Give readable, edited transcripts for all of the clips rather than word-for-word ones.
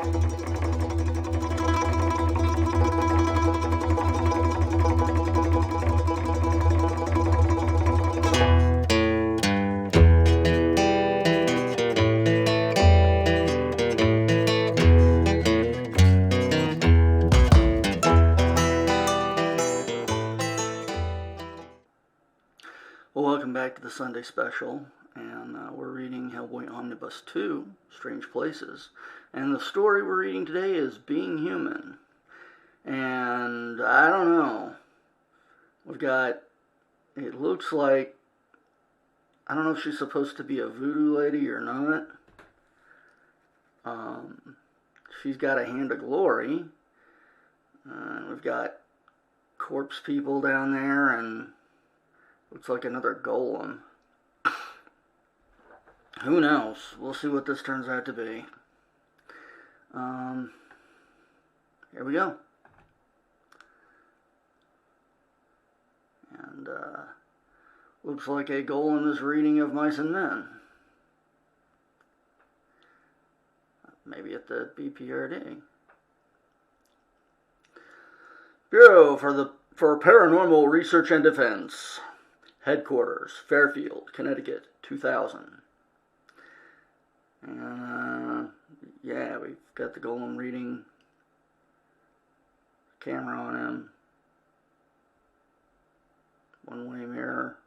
Well, welcome back to the Sunday special, and we're reading Hellboy Omnibus 2, Strange Places. And the story we're reading today is Being Human. And I don't know. We've got, it looks like, I don't know if she's supposed to be a voodoo lady or not. She's got a hand of glory. We've got corpse people down there, and looks like another golem. Who knows? We'll see what this turns out to be. Here we go. And looks like a golem is reading of Mice and Men. Maybe at the BPRD. Bureau for Paranormal Research and Defense. Headquarters, Fairfield, Connecticut, 2000. And, yeah, we've got the golem reading. Camera on him. One-way mirror.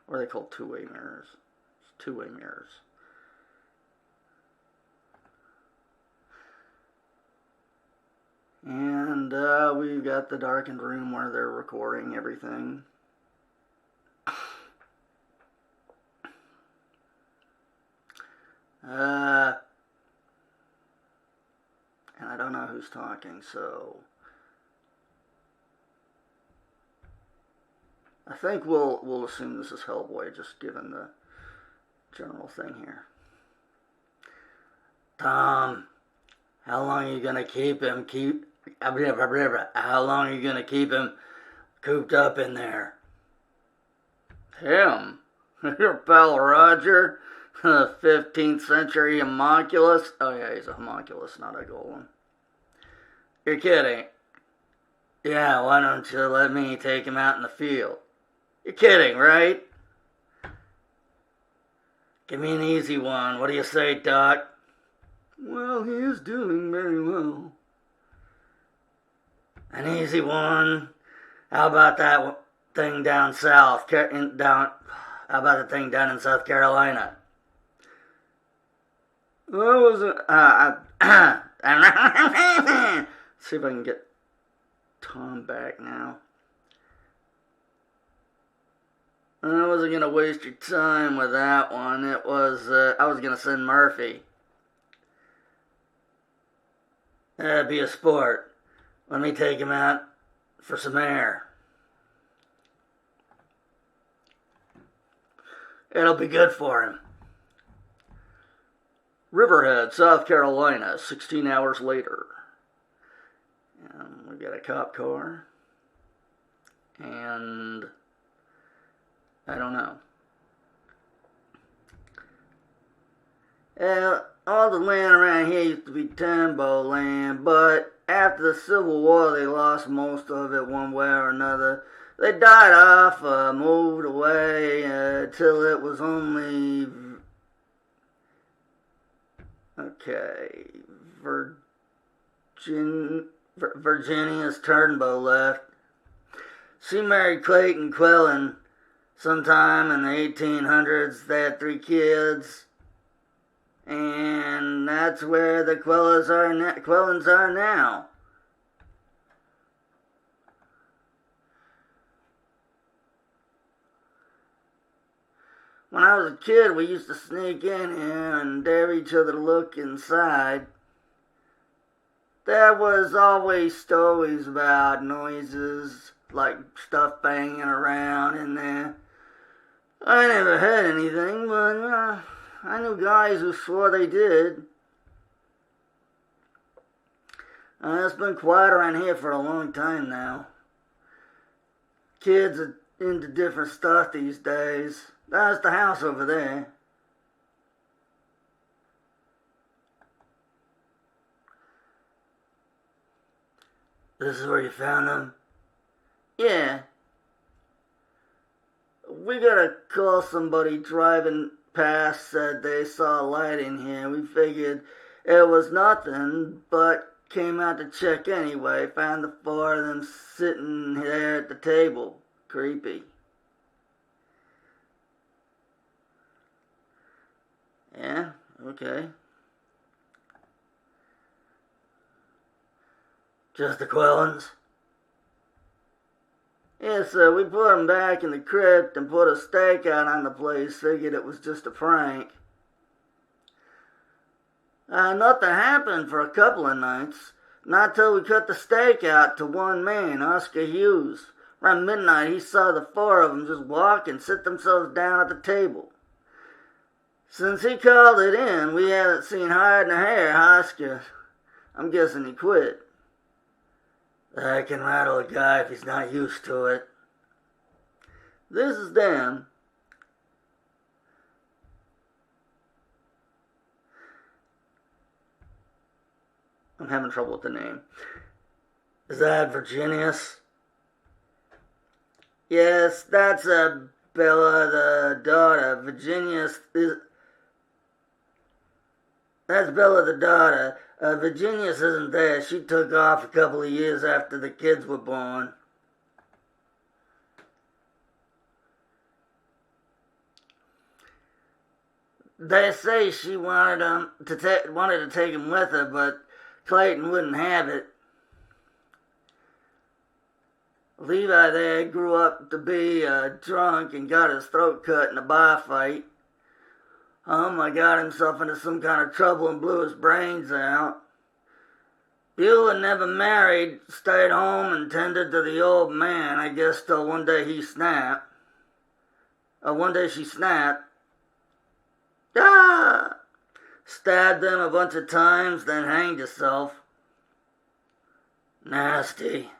Or are they called two-way mirrors? It's two-way mirrors. And we've got the darkened room where they're recording everything. And I don't know who's talking, so I think we'll assume this is Hellboy, just given the general thing here. Tom, how long are you gonna keep him? How long are you gonna keep him cooped up in there? Him? Your pal Roger? The 15th century homunculus? Oh yeah, he's a homunculus, not a golem. You're kidding. Yeah, why don't you let me take him out in the field? You're kidding, right? Give me an easy one. What do you say, Doc? Well, he is doing very well. An easy one. How about that thing down south? How about the thing down in South Carolina? I wasn't. See if I can get Tom back now. I wasn't gonna waste your time with that one. I was gonna send Murphy. Be a sport. Let me take him out for some air. It'll be good for him. Riverhead, South Carolina, 16 hours later. And we got a cop car. And I don't know. All the land around here used to be timber land, but after the Civil War they lost most of it one way or another. They died off, moved away, till it was only, Virginia's Turnbow left. She married Clayton Quillen sometime in the 1800s. They had 3 kids. And that's where the Quillens are now. When I was a kid, we used to sneak in here and dare each other to look inside. There was always stories about noises, like stuff banging around in there. I never heard anything, but I knew guys who swore they did. It's been quiet around here for a long time now. Kids are into different stuff these days. That's the house over there. This is where you found them? Yeah. We got a call. Somebody driving past said they saw a light in here. We figured it was nothing, but came out to check anyway. Found the four of them sitting there at the table. Creepy. Yeah, okay. Just the Quellens? Yeah, sir, we put them back in the crypt and put a stake out on the place. Figured it was just a prank. Nothing happened for a couple of nights. Not till we cut the stake out to one man, Oscar Hughes. Around midnight, he saw the four of them just walk and sit themselves down at the table. Since he called it in, we haven't seen hide nor hair, Oscar. I'm guessing he quit. That can rattle a guy if he's not used to it. This is Dan. I'm having trouble with the name. Is that Virginius? Yes, that's Bella, the daughter. Virginius is... That's Bella, the daughter. Virginius isn't there. She took off a couple of years after the kids were born. They say she wanted to take him with her, but Clayton wouldn't have it. Levi there grew up to be drunk and got his throat cut in a bar fight. Got himself into some kind of trouble and blew his brains out. Beulah never married, stayed home and tended to the old man, I guess, till one day she snapped. Ah! Stabbed him a bunch of times, then hanged herself. Nasty.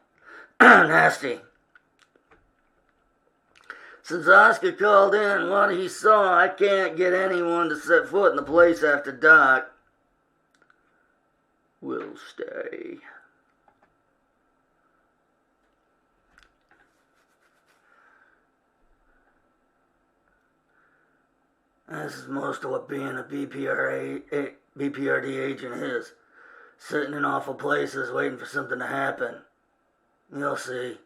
Nasty. Since Oscar called in what he saw, I can't get anyone to set foot in the place after dark. We'll stay. This is most of what being a BPRD agent is. Sitting in awful places waiting for something to happen. You'll see.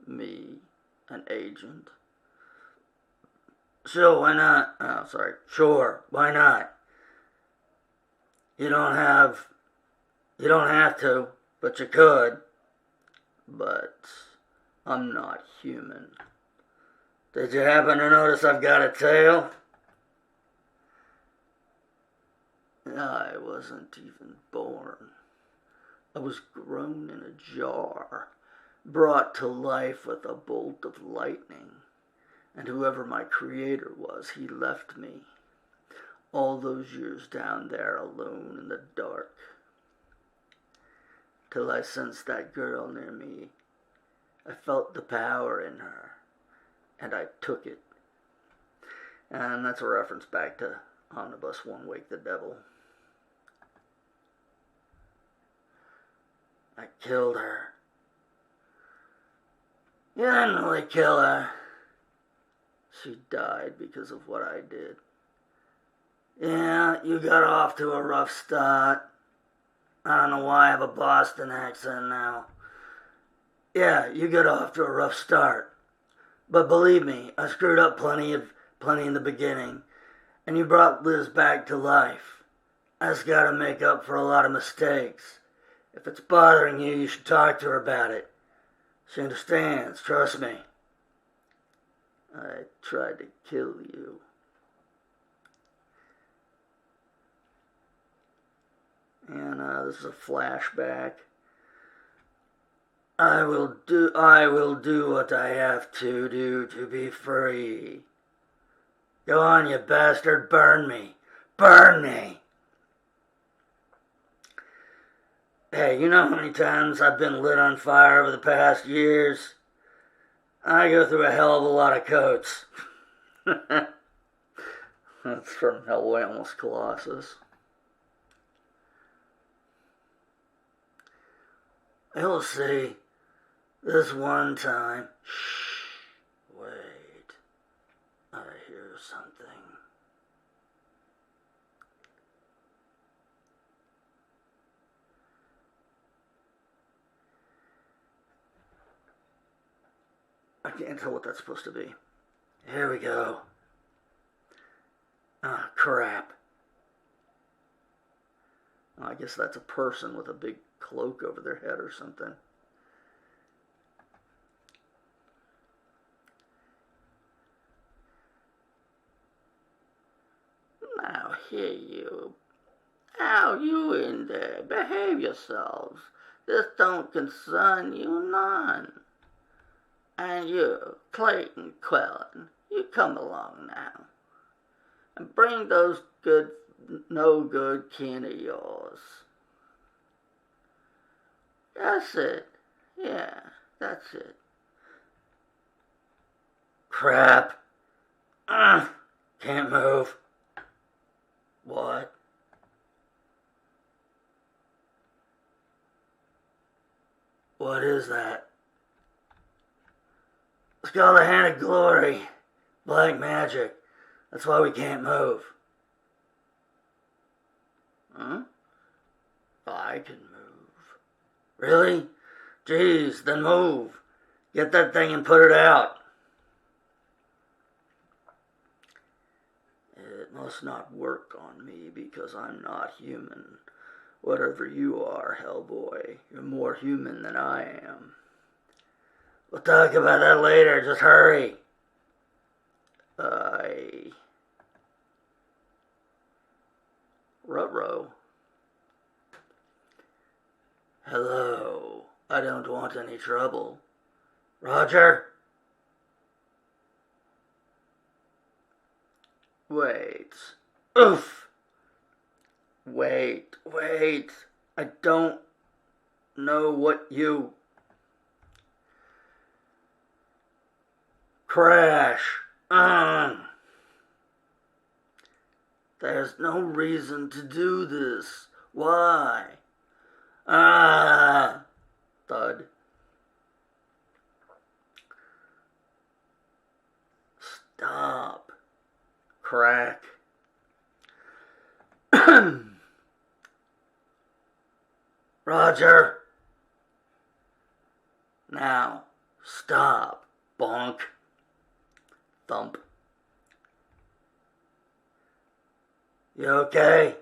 Me, an agent. Sure, why not? Sure, why not? You don't have to, but you could. But I'm not human. Did you happen to notice I've got a tail? I wasn't even born. I was grown in a jar, brought to life with a bolt of lightning. And whoever my creator was, he left me. All those years down there alone in the dark. Till I sensed that girl near me. I felt the power in her. And I took it. And that's a reference back to Omnibus 1, Wake the Devil. I killed her. You didn't really kill her. She died because of what I did. Yeah, you got off to a rough start. I don't know why I have a Boston accent now. Yeah, you got off to a rough start. But believe me, I screwed up plenty in the beginning. And you brought Liz back to life. I just gotta make up for a lot of mistakes. If it's bothering you, you should talk to her about it. She understands, trust me. I tried to kill you. And this is a flashback. I will do what I have to do to be free. Go on, you bastard, burn me. Burn me! Hey, you know how many times I've been lit on fire over the past years? I go through a hell of a lot of coats. That's from Hellboy, Almost Colossus. You'll see. This one time. Shh. Wait. I hear something. I can't tell what that's supposed to be. Here we go. Ah, crap. I guess that's a person with a big cloak over their head or something. Now, here you. Now, you in there. Behave yourselves. This don't concern you none. And you, Clayton Quellen, you come along now. And bring those no good kin of yours. That's it. Yeah, that's it. Crap. Can't move. What? What is that? It's called the Hand of Glory. Black magic. That's why we can't move. Huh? I can move. Really? Jeez, then move. Get that thing and put it out. It must not work on me because I'm not human. Whatever you are, Hellboy, you're more human than I am. We'll talk about that later, just hurry. Ruh-roh. Hello. I don't want any trouble. Roger? Wait. Oof. Wait. I don't know what you... Crash. There's no reason to do this. Why? Thud. Stop. Crack. Roger. Now, stop. Bonk. Thump. You okay?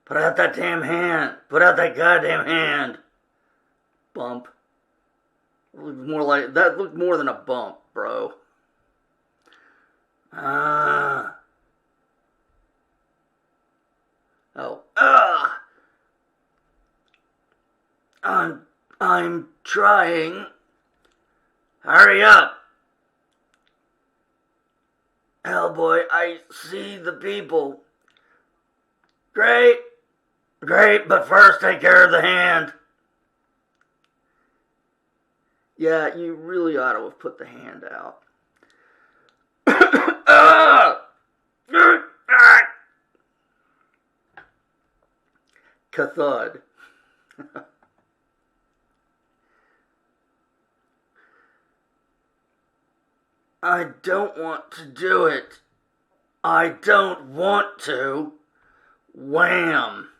Put out that damn hand. Put out that goddamn hand. Bump. That looked more than a bump, bro. I'm trying. Hurry up. Hellboy, I see the people. Great, but first take care of the hand. Yeah, you really ought to have put the hand out. Cathud. I don't want to do it. I don't want to. Wham.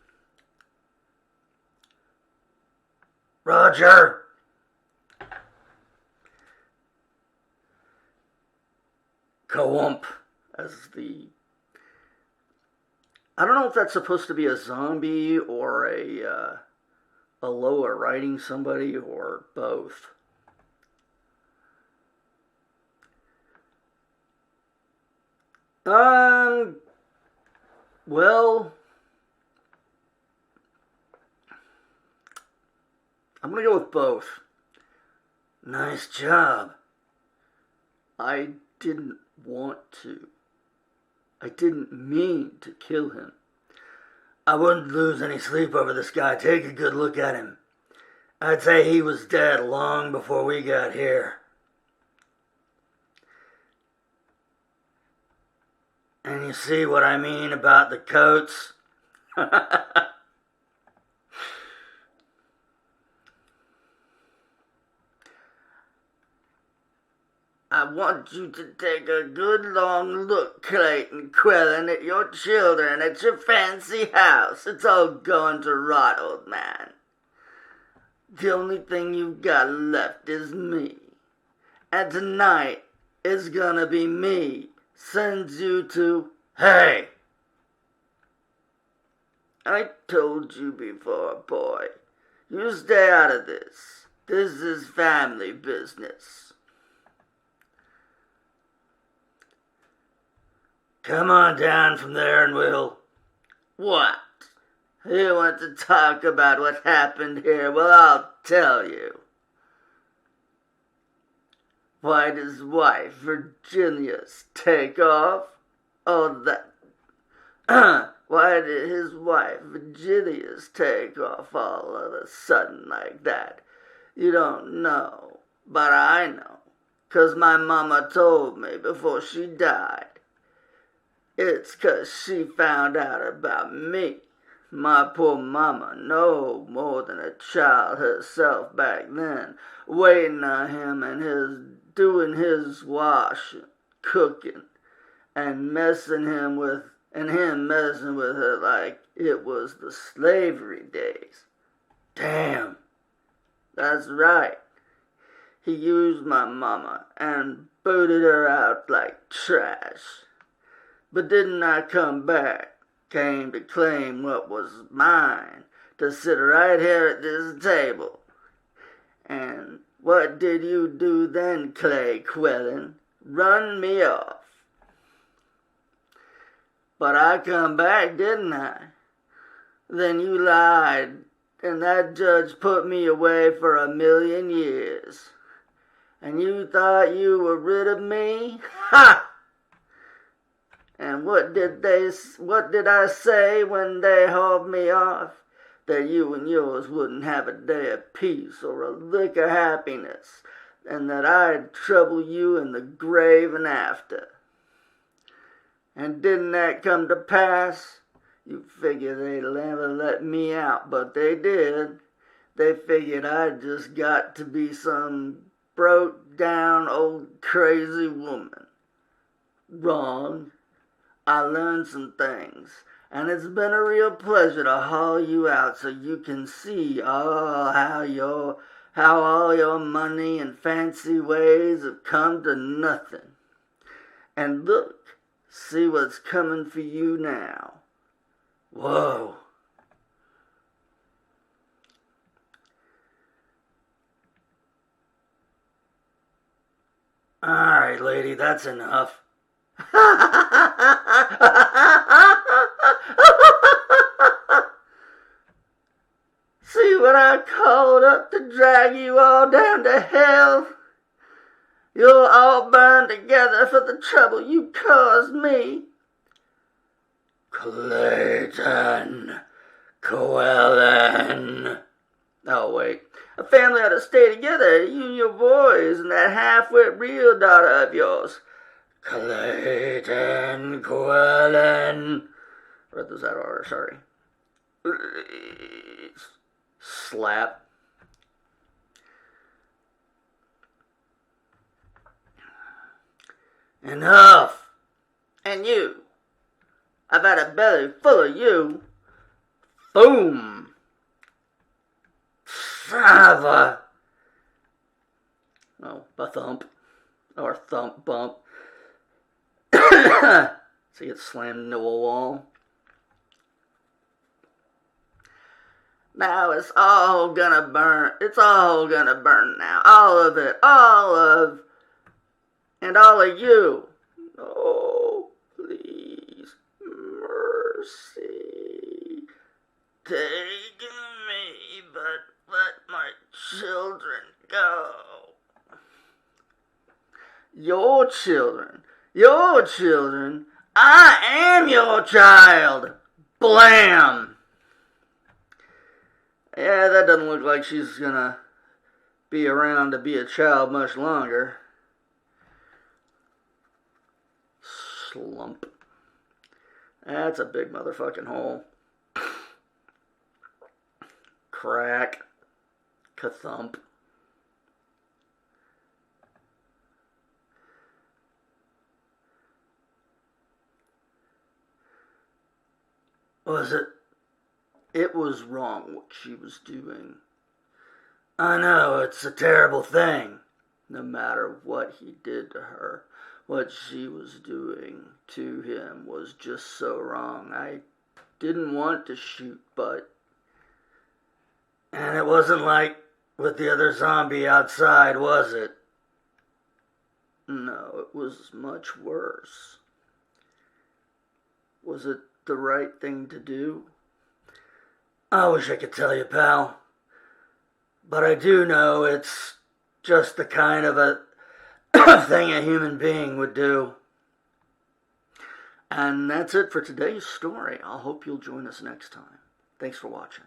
Roger. Kawump as the... I don't know if that's supposed to be a zombie or a Loa riding somebody or both. Well, I'm gonna go with both. Nice job. I didn't want to. I didn't mean to kill him. I wouldn't lose any sleep over this guy. Take a good look at him. I'd say he was dead long before we got here. And you see what I mean about the coats? I want you to take a good long look, Clayton Quellen, at your children, at your fancy house. It's all going to rot, old man. The only thing you've got left is me. And tonight is gonna be me sends you to... Hey! I told you before, boy. You stay out of this. This is family business. Come on down from there and we'll... What? You want to talk about what happened here? Well, I'll tell you. Why does wife Virginia's take off? Oh, that... Why did his wife Virginia's take off all of a sudden like that? You don't know, but I know, 'cause my mama told me before she died. It's 'cause she found out about me. My poor mama, no more than a child herself back then, waiting on him and doing his washing, cooking, and him messing with her like it was the slavery days. Damn, that's right. He used my mama and booted her out like trash. But didn't I come back? Came to claim what was mine, to sit right here at this table. And what did you do then, Clay Quellen? Run me off. But I come back, didn't I? Then you lied, and that judge put me away for 1,000,000 years. And you thought you were rid of me? Ha! And what did I say when they hauled me off? That you and yours wouldn't have a day of peace or a lick of happiness, and that I'd trouble you in the grave and after. And didn't that come to pass? You figure they'd never let me out, but they did. They figured I'd just got to be some broke down old crazy woman. Wrong. I learned some things, and it's been a real pleasure to haul you out so you can see how all your money and fancy ways have come to nothing. And look, see what's coming for you now. Whoa. All right, lady, that's enough. See what I called up to drag you all down to hell? You'll all burn together for the trouble you caused me. Clayton Quellen. Oh, wait. A family ought to stay together, you and your boys and that half-wit real daughter of yours. Clayton Quellen. Read those out of order, sorry. Slap. Enough. And you. I've had a belly full of you. Boom. Father. Oh, a thump. Or thump bump. So he gets slammed into a wall. Now it's all gonna burn. It's all gonna burn now. All of it. All of you. Oh, please. Mercy. Take me, but let my children go. Your children. Your children? I am your child! Blam! Yeah, that doesn't look like she's gonna be around to be a child much longer. Slump. That's a big motherfucking hole. Crack. Kathump. Was it? It was wrong what she was doing. I know, it's a terrible thing. No matter what he did to her, what she was doing to him was just so wrong. I didn't want to shoot, but... And it wasn't like with the other zombie outside, was it? No, it was much worse. Was it the right thing to do? I wish I could tell you, pal. But I do know it's just the kind of a thing a human being would do. And that's it for today's story. I hope you'll join us next time. Thanks for watching.